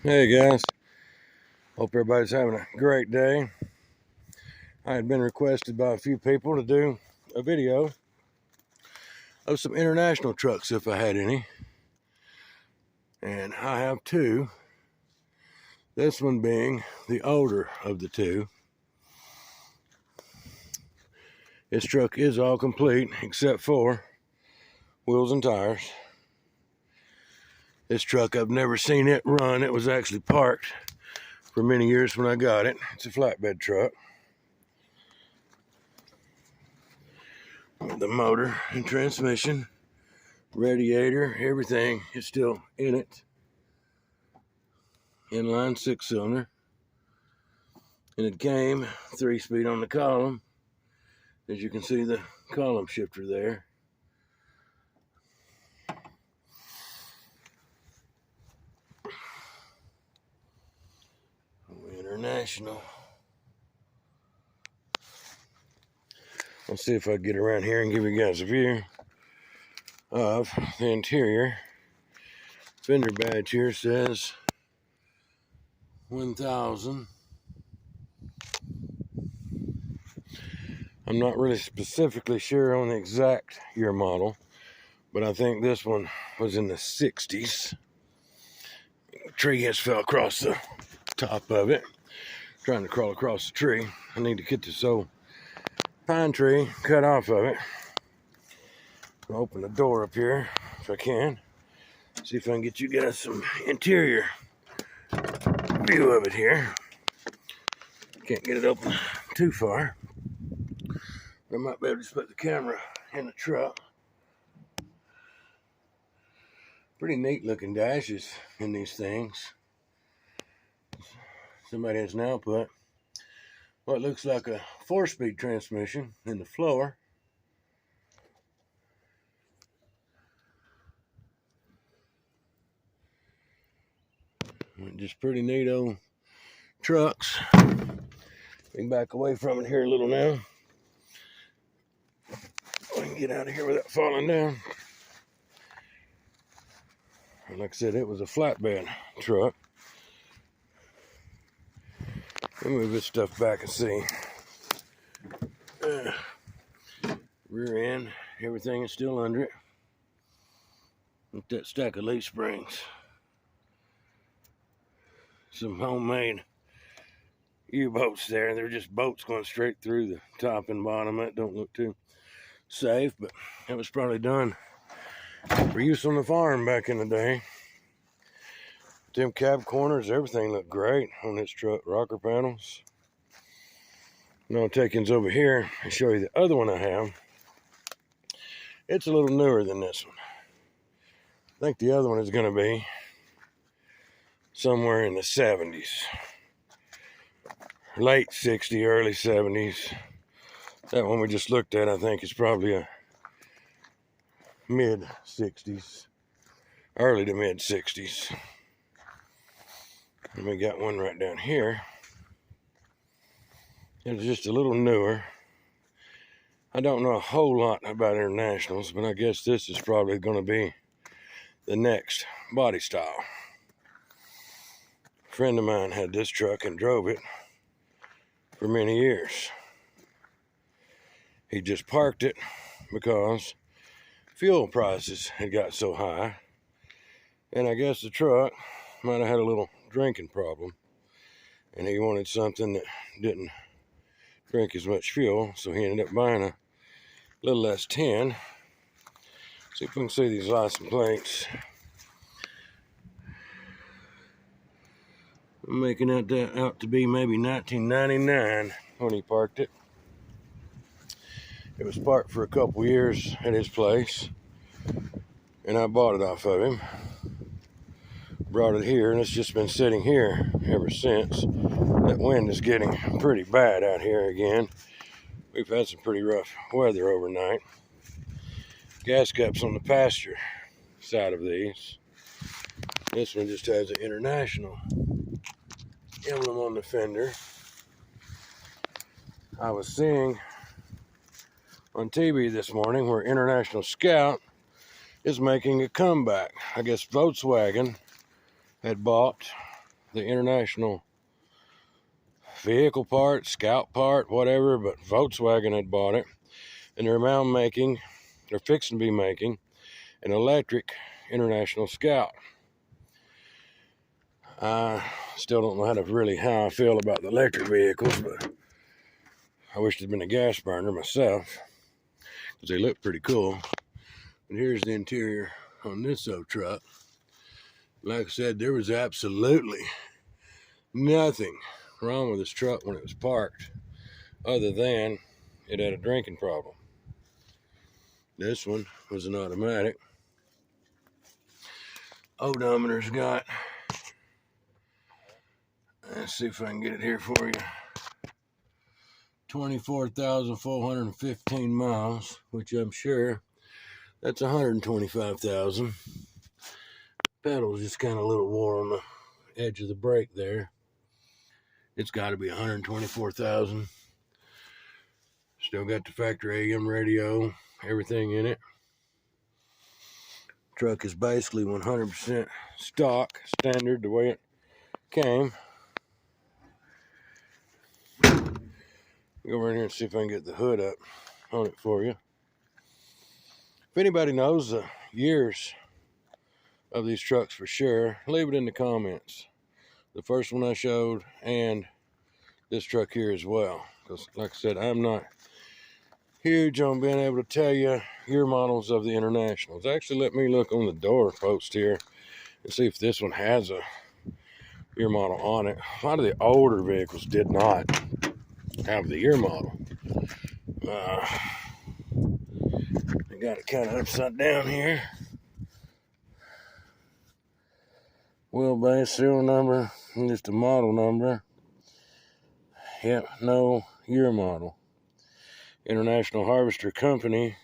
Hey guys, hope everybody's having a great day. I had been requested by a few people to do a video of some international trucks if I had any, and I have two. This one being the older of the two. This truck is all complete except for wheels and tires. This truck, I've never seen it run. It was actually parked for many years when I got it. It's a flatbed truck. The motor and transmission, radiator, everything is still in it. Inline 6-cylinder. And it came 3-speed on the column. As you can see, the column shifter there. International. Let's see if I can get around here and give you guys a view of the interior. Fender badge here says 1000. I'm not really specifically sure on the exact year model, but I think this one was in the 60s. The tree has fell across the top of it. Trying to crawl across the tree. I need to get this old pine tree cut off of it. I'll open the door up here if I can. See if I can get you guys some interior view of it here. Can't get it open too far. I might be able to just put the camera in the truck. Pretty neat looking dashes in these things. Somebody has now put what looks like a 4-speed transmission in the floor. Just pretty neat old trucks. We can back away from it here a little now. I can get out of here without falling down. And like I said, it was a flatbed truck. Let me move this stuff back and see. Rear end, everything is still under it. With that stack of leaf springs. Some homemade U-boats there. They're just boats going straight through the top and bottom. That don't look too safe, but it was probably done for use on the farm back in the day. Them cab corners, everything looked great on this truck. Rocker panels. Now I'll take you over here and show you the other one I have. It's a little newer than this one. I think the other one is going to be somewhere in the 70s. Late 60s, early 70s. That one we just looked at, I think, is probably a mid 60s, early to mid 60s. And we got one right down here. It's just a little newer. I don't know a whole lot about Internationals, but I guess this is probably going to be the next body style. A friend of mine had this truck and drove it for many years. He just parked it because fuel prices had got so high, and I guess the truck might have had a little drinking problem, and he wanted something that didn't drink as much fuel, so he ended up buying a little less tin. See if we can see these license plates. I'm making that out to be maybe 1999 when he parked it. It was parked for a couple years at his place, and I bought it off of him. Brought it here, and it's just been sitting here ever since. That wind is getting pretty bad out here again. We've had some pretty rough weather overnight. Gas cups on the passenger side of these. This one just has an International emblem on the fender. I was seeing on TV this morning where International Scout is making a comeback. I guess Volkswagen had bought the International vehicle part, Scout part, whatever, but Volkswagen had bought it, and they're now making, they're fixing to be making an electric International Scout. I still don't know how I feel about the electric vehicles, but I wish there'd been a gas burner myself, because they look pretty cool. And here's the interior on this old truck. Like I said, there was absolutely nothing wrong with this truck when it was parked, other than it had a drinking problem. This one was an automatic. Odometer's got, let's see if I can get it here for you, 24,415 miles, which I'm sure that's 125,000. Pedal's just kind of a little wore on the edge of the brake there. It's got to be 124,000. Still got the factory AM radio, everything in it. Truck is basically 100% stock, standard, the way it came. Go over in here and see if I can get the hood up on it for you. If anybody knows the years of these trucks for sure, leave it in the comments. The first one I showed and this truck here as well. Because like I said, I'm not huge on being able to tell you year models of the Internationals. Actually, let me look on the door post here and see if this one has a year model on it. A lot of the older vehicles did not have the year model. I got it kind of upside down here. Wheelbase, serial number, and just a model number. Yep, no year model. International Harvester Company,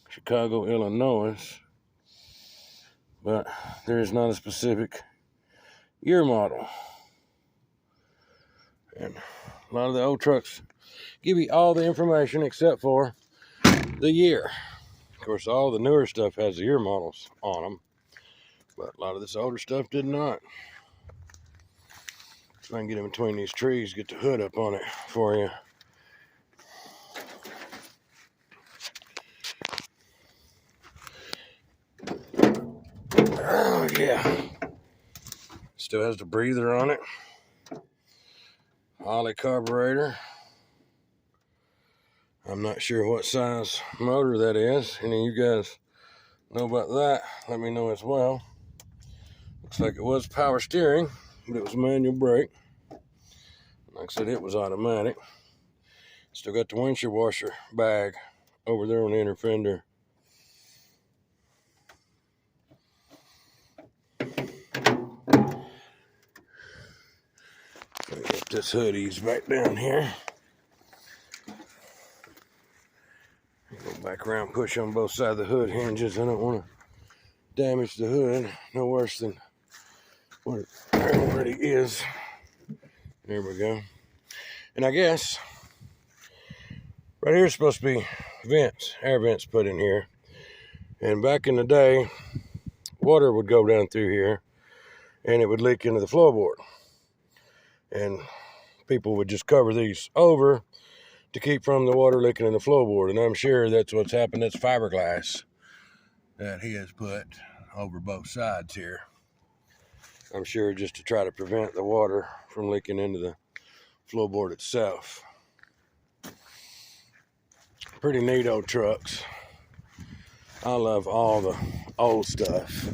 Chicago, Illinois. But there is not a specific year model. And a lot of the old trucks give you all the information except for the year. Of course, all the newer stuff has the year models on them, but a lot of this older stuff did not. So I can get in between these trees, get the hood up on it for you. Oh yeah. Still has the breather on it. Holley carburetor. I'm not sure what size motor that is. Any of you guys know about that? Let me know as well. Looks like it was power steering, but it was manual brake. Like I said, it was automatic. Still got the windshield washer bag over there on the inner fender. Get this hood eased back down here. Go back around, push on both sides of the hood hinges. I don't want to damage the hood no worse than what it already is. There we go. And I guess right here is supposed to be vents, air vents put in here. And back in the day, water would go down through here and it would leak into the floorboard. And people would just cover these over to keep from the water leaking in the floorboard. And I'm sure that's what's happened. That's fiberglass that he has put over both sides here. I'm sure just to try to prevent the water from leaking into the floorboard itself. Pretty neat old trucks. I love all the old stuff.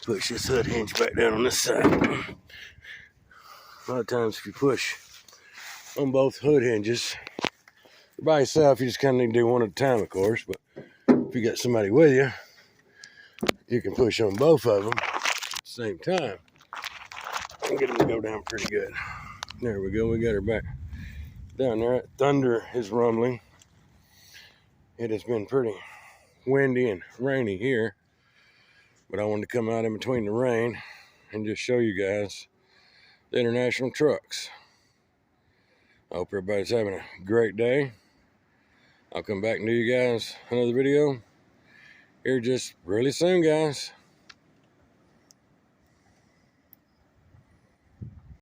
Push this hood hinge back down on this side. A lot of times if you push on both hood hinges, by yourself, you just kind of need to do one at a time, of course, but if you got somebody with you, you can push on both of them at the same time and get them to go down pretty good. There we go, we got her back down there. Thunder is rumbling. It has been pretty windy and rainy here, but I wanted to come out in between the rain and just show you guys the International trucks. I hope everybody's having a great day. I'll come back and do you guys another video here just really soon, guys.